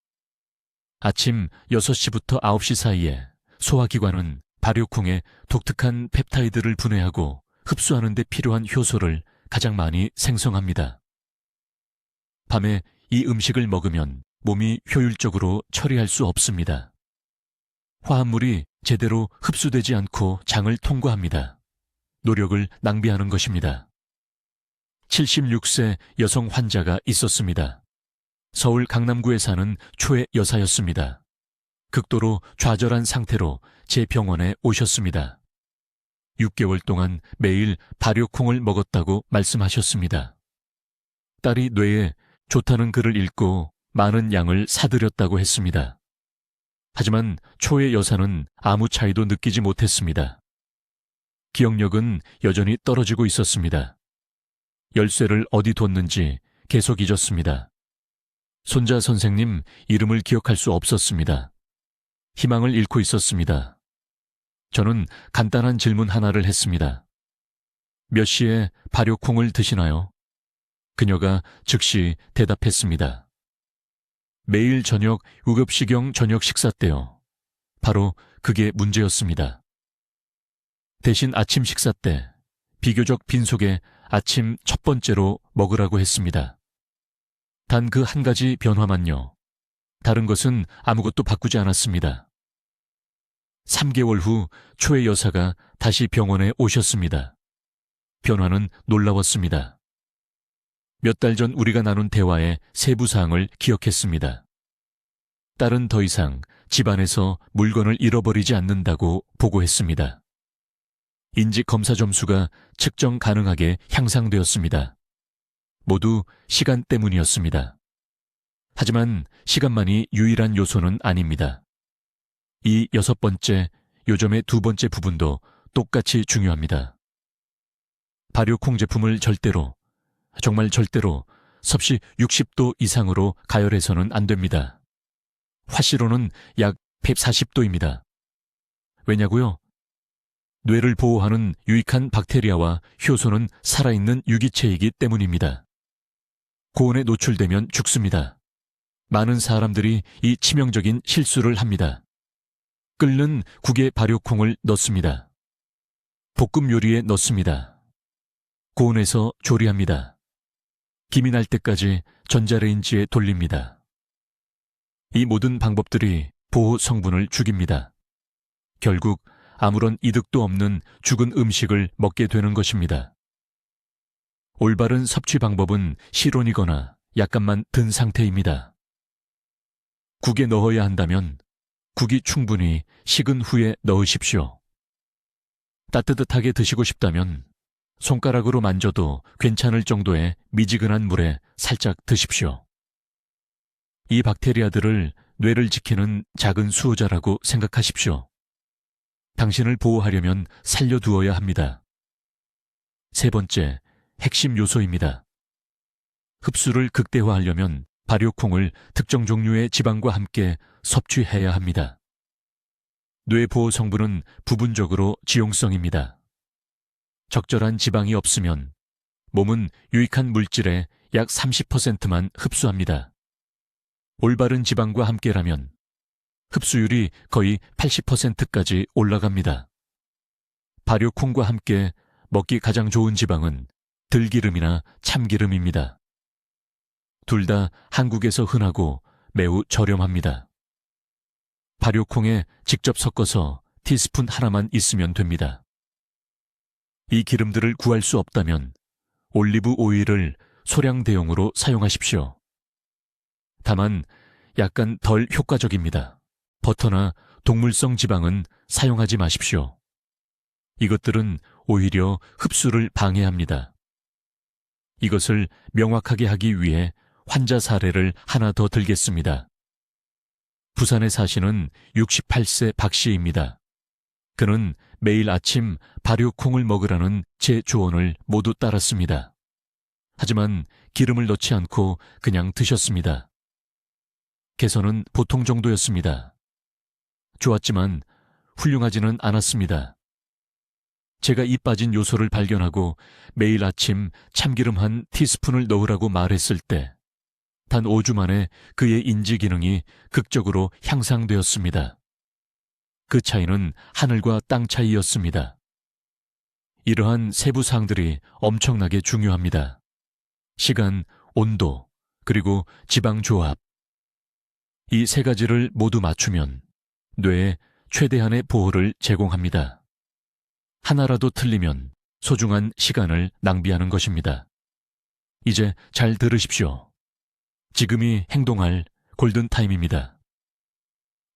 아침 6시부터 9시 사이에 소화기관은 발효콩에 독특한 펩타이드를 분해하고 흡수하는 데 필요한 효소를 가장 많이 생성합니다. 밤에 이 음식을 먹으면 몸이 효율적으로 처리할 수 없습니다. 화합물이 제대로 흡수되지 않고 장을 통과합니다. 노력을 낭비하는 것입니다. 76세 여성 환자가 있었습니다. 서울 강남구에 사는 초의 여사였습니다. 극도로 좌절한 상태로 제 병원에 오셨습니다. 6개월 동안 매일 발효콩을 먹었다고 말씀하셨습니다. 딸이 뇌에 좋다는 글을 읽고 많은 양을 사들였다고 했습니다. 하지만 초의 여사는 아무 차이도 느끼지 못했습니다. 기억력은 여전히 떨어지고 있었습니다. 열쇠를 어디 뒀는지 계속 잊었습니다. 손자 선생님 이름을 기억할 수 없었습니다. 희망을 잃고 있었습니다. 저는 간단한 질문 하나를 했습니다. 몇 시에 발효콩을 드시나요? 그녀가 즉시 대답했습니다. 매일 저녁 7시경 저녁 식사 때요. 바로 그게 문제였습니다. 대신 아침 식사 때 비교적 빈속에 아침 첫 번째로 먹으라고 했습니다. 단 그 한 가지 변화만요. 다른 것은 아무것도 바꾸지 않았습니다. 3개월 후 초의 여사가 다시 병원에 오셨습니다. 변화는 놀라웠습니다. 몇 달 전 우리가 나눈 대화의 세부 사항을 기억했습니다. 딸은 더 이상 집안에서 물건을 잃어버리지 않는다고 보고했습니다. 인지 검사 점수가 측정 가능하게 향상되었습니다. 모두 시간 때문이었습니다. 하지만 시간만이 유일한 요소는 아닙니다. 이 6번째, 요점의 2번째 부분도 똑같이 중요합니다. 발효콩 제품을 절대로, 정말 절대로 섭씨 60도 이상으로 가열해서는 안 됩니다. 화씨로는 약 140도입니다. 왜냐고요? 뇌를 보호하는 유익한 박테리아와 효소는 살아있는 유기체이기 때문입니다. 고온에 노출되면 죽습니다. 많은 사람들이 이 치명적인 실수를 합니다. 끓는 국에 발효콩을 넣습니다. 볶음 요리에 넣습니다. 고온에서 조리합니다. 김이 날 때까지 전자레인지에 돌립니다. 이 모든 방법들이 보호 성분을 죽입니다. 결국 아무런 이득도 없는 죽은 음식을 먹게 되는 것입니다. 올바른 섭취 방법은 실온이거나 약간만 든 상태입니다. 국에 넣어야 한다면 국이 충분히 식은 후에 넣으십시오. 따뜻하게 드시고 싶다면 손가락으로 만져도 괜찮을 정도의 미지근한 물에 살짝 드십시오. 이 박테리아들을 뇌를 지키는 작은 수호자라고 생각하십시오. 당신을 보호하려면 살려두어야 합니다. 3번째, 핵심 요소입니다. 흡수를 극대화하려면 발효콩을 특정 종류의 지방과 함께 섭취해야 합니다. 뇌 보호 성분은 부분적으로 지용성입니다. 적절한 지방이 없으면 몸은 유익한 물질의 약 30%만 흡수합니다. 올바른 지방과 함께라면 흡수율이 거의 80%까지 올라갑니다. 발효콩과 함께 먹기 가장 좋은 지방은 들기름이나 참기름입니다. 둘 다 한국에서 흔하고 매우 저렴합니다. 발효콩에 직접 섞어서 티스푼 하나만 있으면 됩니다. 이 기름들을 구할 수 없다면 올리브 오일을 소량 대용으로 사용하십시오. 다만 약간 덜 효과적입니다. 버터나 동물성 지방은 사용하지 마십시오. 이것들은 오히려 흡수를 방해합니다. 이것을 명확하게 하기 위해 환자 사례를 하나 더 들겠습니다. 부산에 사시는 68세 박 씨입니다. 그는 매일 아침 발효콩을 먹으라는 제 조언을 모두 따랐습니다. 하지만 기름을 넣지 않고 그냥 드셨습니다. 개선은 보통 정도였습니다. 좋았지만 훌륭하지는 않았습니다. 제가 이 빠진 요소를 발견하고 매일 아침 참기름 한 티스푼을 넣으라고 말했을 때 단 5주 만에 그의 인지 기능이 극적으로 향상되었습니다. 그 차이는 하늘과 땅 차이였습니다. 이러한 세부 사항들이 엄청나게 중요합니다. 시간, 온도, 그리고 지방 조합. 이 세 가지를 모두 맞추면 뇌에 최대한의 보호를 제공합니다. 하나라도 틀리면 소중한 시간을 낭비하는 것입니다. 이제 잘 들으십시오. 지금이 행동할 골든타임입니다.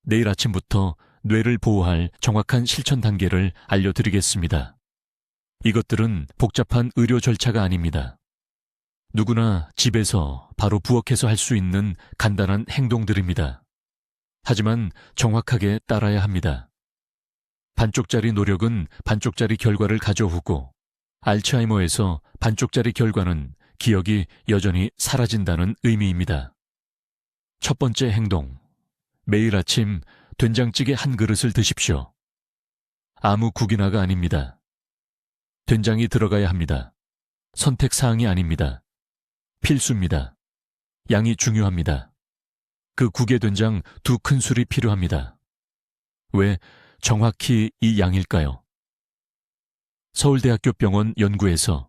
내일 아침부터 뇌를 보호할 정확한 실천 단계를 알려드리겠습니다. 이것들은 복잡한 의료 절차가 아닙니다. 누구나 집에서 바로 부엌에서 할 수 있는 간단한 행동들입니다. 하지만 정확하게 따라야 합니다. 반쪽짜리 노력은 반쪽짜리 결과를 가져오고 알츠하이머에서 반쪽짜리 결과는 기억이 여전히 사라진다는 의미입니다. 첫 번째 행동. 매일 아침 된장찌개 한 그릇을 드십시오. 아무 국이나가 아닙니다. 된장이 들어가야 합니다. 선택사항이 아닙니다. 필수입니다. 양이 중요합니다. 그 국의 된장 2큰술이 필요합니다. 왜 정확히 이 양일까요? 서울대학교 병원 연구에서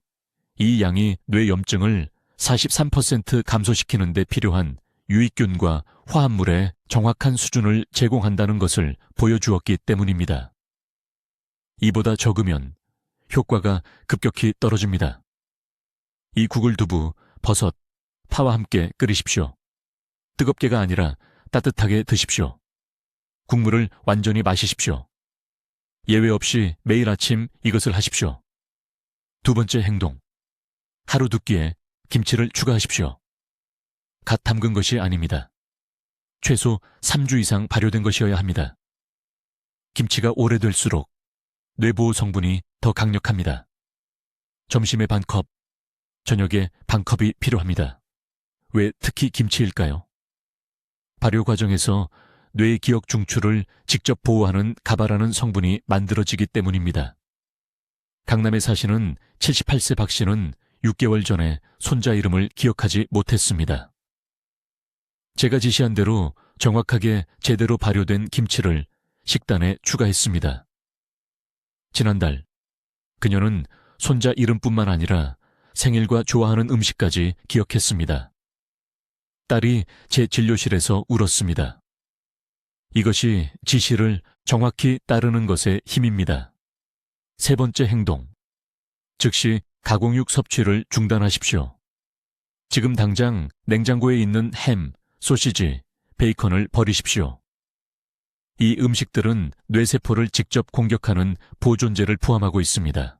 이 양이 뇌염증을 43% 감소시키는 데 필요한 유익균과 화합물의 정확한 수준을 제공한다는 것을 보여주었기 때문입니다. 이보다 적으면 효과가 급격히 떨어집니다. 이 국을 두부, 버섯, 파와 함께 끓이십시오. 뜨겁게가 아니라 따뜻하게 드십시오. 국물을 완전히 마시십시오. 예외 없이 매일 아침 이것을 하십시오. 두 번째 행동. 하루 두 끼에 김치를 추가하십시오. 갓 담근 것이 아닙니다. 최소 3주 이상 발효된 것이어야 합니다. 김치가 오래될수록 뇌보호 성분이 더 강력합니다. 점심에 반컵, 저녁에 반컵이 필요합니다. 왜 특히 김치일까요? 발효 과정에서 뇌의 기억 중추를 직접 보호하는 가바라는 성분이 만들어지기 때문입니다. 강남에 사시는 78세 박 씨는 6개월 전에 손자 이름을 기억하지 못했습니다. 제가 지시한 대로 정확하게 제대로 발효된 김치를 식단에 추가했습니다. 지난달 그녀는 손자 이름뿐만 아니라 생일과 좋아하는 음식까지 기억했습니다. 딸이 제 진료실에서 울었습니다. 이것이 지시를 정확히 따르는 것의 힘입니다. 세 번째 행동. 즉시 가공육 섭취를 중단하십시오. 지금 당장 냉장고에 있는 햄, 소시지, 베이컨을 버리십시오. 이 음식들은 뇌세포를 직접 공격하는 보존제를 포함하고 있습니다.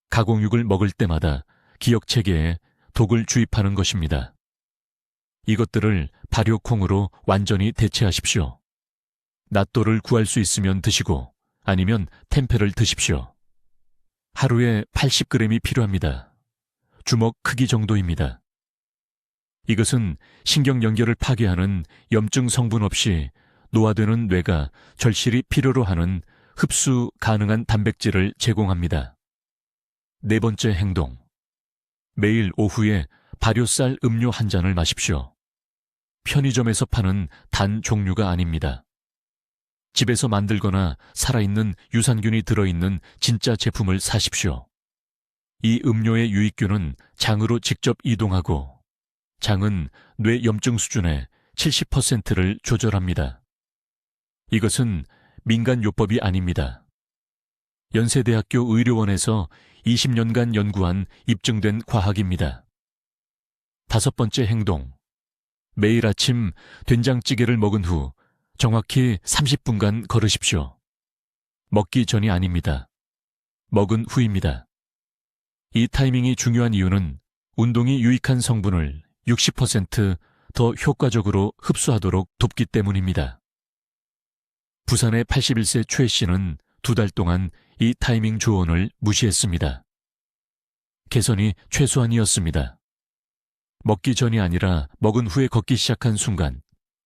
가공육을 먹을 때마다 기억체계에 독을 주입하는 것입니다. 이것들을 발효콩으로 완전히 대체하십시오. 낫또를 구할 수 있으면 드시고 아니면 템페를 드십시오. 하루에 80g이 필요합니다. 주먹 크기 정도입니다. 이것은 신경 연결을 파괴하는 염증 성분 없이 노화되는 뇌가 절실히 필요로 하는 흡수 가능한 단백질을 제공합니다. 네 번째 행동. 매일 오후에 발효쌀 음료 한 잔을 마십시오. 편의점에서 파는 단 종류가 아닙니다. 집에서 만들거나 살아있는 유산균이 들어있는 진짜 제품을 사십시오. 이 음료의 유익균은 장으로 직접 이동하고 장은 뇌 염증 수준의 70%를 조절합니다. 이것은 민간요법이 아닙니다. 연세대학교 의료원에서 20년간 연구한 입증된 과학입니다. 다섯 번째 행동. 매일 아침 된장찌개를 먹은 후 정확히 30분간 걸으십시오. 먹기 전이 아닙니다. 먹은 후입니다. 이 타이밍이 중요한 이유는 운동이 유익한 성분을 60% 더 효과적으로 흡수하도록 돕기 때문입니다. 부산의 81세 최 씨는 2달 동안 이 타이밍 조언을 무시했습니다. 개선이 최소한이었습니다. 먹기 전이 아니라 먹은 후에 걷기 시작한 순간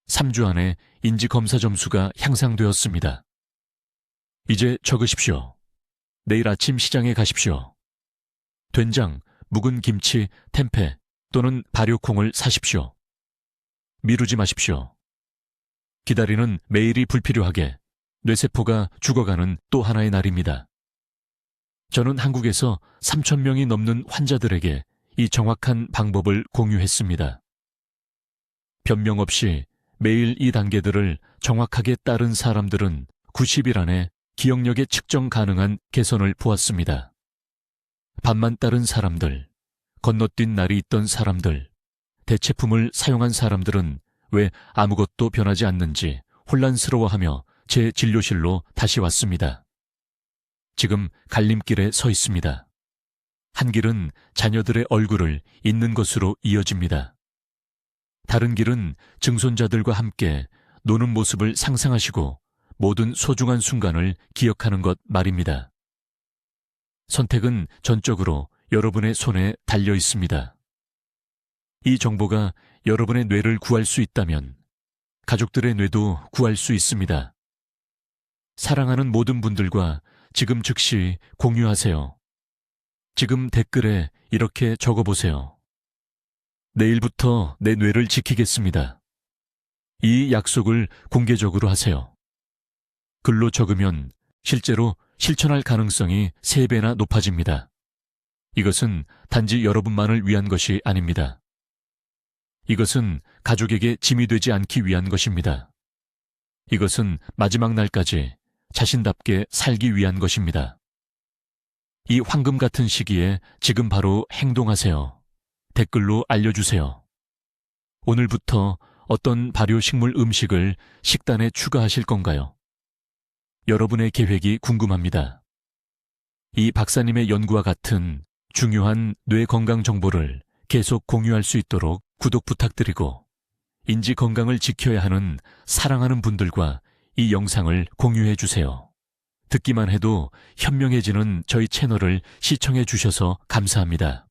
3주 안에 인지검사 점수가 향상되었습니다. 이제 적으십시오. 내일 아침 시장에 가십시오. 된장, 묵은 김치, 템페 또는 발효콩을 사십시오. 미루지 마십시오. 기다리는 매일이 불필요하게 뇌세포가 죽어가는 또 하나의 날입니다. 저는 한국에서 3,000명이 넘는 환자들에게 이 정확한 방법을 공유했습니다. 변명 없이 매일 이 단계들을 정확하게 따른 사람들은 90일 안에 기억력에 측정 가능한 개선을 보았습니다. 반만 따른 사람들, 건너뛴 날이 있던 사람들, 대체품을 사용한 사람들은 왜 아무것도 변하지 않는지 혼란스러워하며 제 진료실로 다시 왔습니다. 지금 갈림길에 서 있습니다. 한 길은 자녀들의 얼굴을 잇는 것으로 이어집니다. 다른 길은 증손자들과 함께 노는 모습을 상상하시고 모든 소중한 순간을 기억하는 것 말입니다. 선택은 전적으로 여러분의 손에 달려 있습니다. 이 정보가 여러분의 뇌를 구할 수 있다면 가족들의 뇌도 구할 수 있습니다. 사랑하는 모든 분들과 지금 즉시 공유하세요. 지금 댓글에 이렇게 적어보세요. 내일부터 내 뇌를 지키겠습니다. 이 약속을 공개적으로 하세요. 글로 적으면 실제로 실천할 가능성이 3배나 높아집니다. 이것은 단지 여러분만을 위한 것이 아닙니다. 이것은 가족에게 짐이 되지 않기 위한 것입니다. 이것은 마지막 날까지 자신답게 살기 위한 것입니다. 이 황금 같은 시기에 지금 바로 행동하세요. 댓글로 알려주세요. 오늘부터 어떤 발효식물 음식을 식단에 추가하실 건가요? 여러분의 계획이 궁금합니다. 이 박사님의 연구와 같은 중요한 뇌 건강 정보를 계속 공유할 수 있도록 구독 부탁드리고 인지 건강을 지켜야 하는 사랑하는 분들과 이 영상을 공유해 주세요. 듣기만 해도 현명해지는 저희 채널을 시청해 주셔서 감사합니다.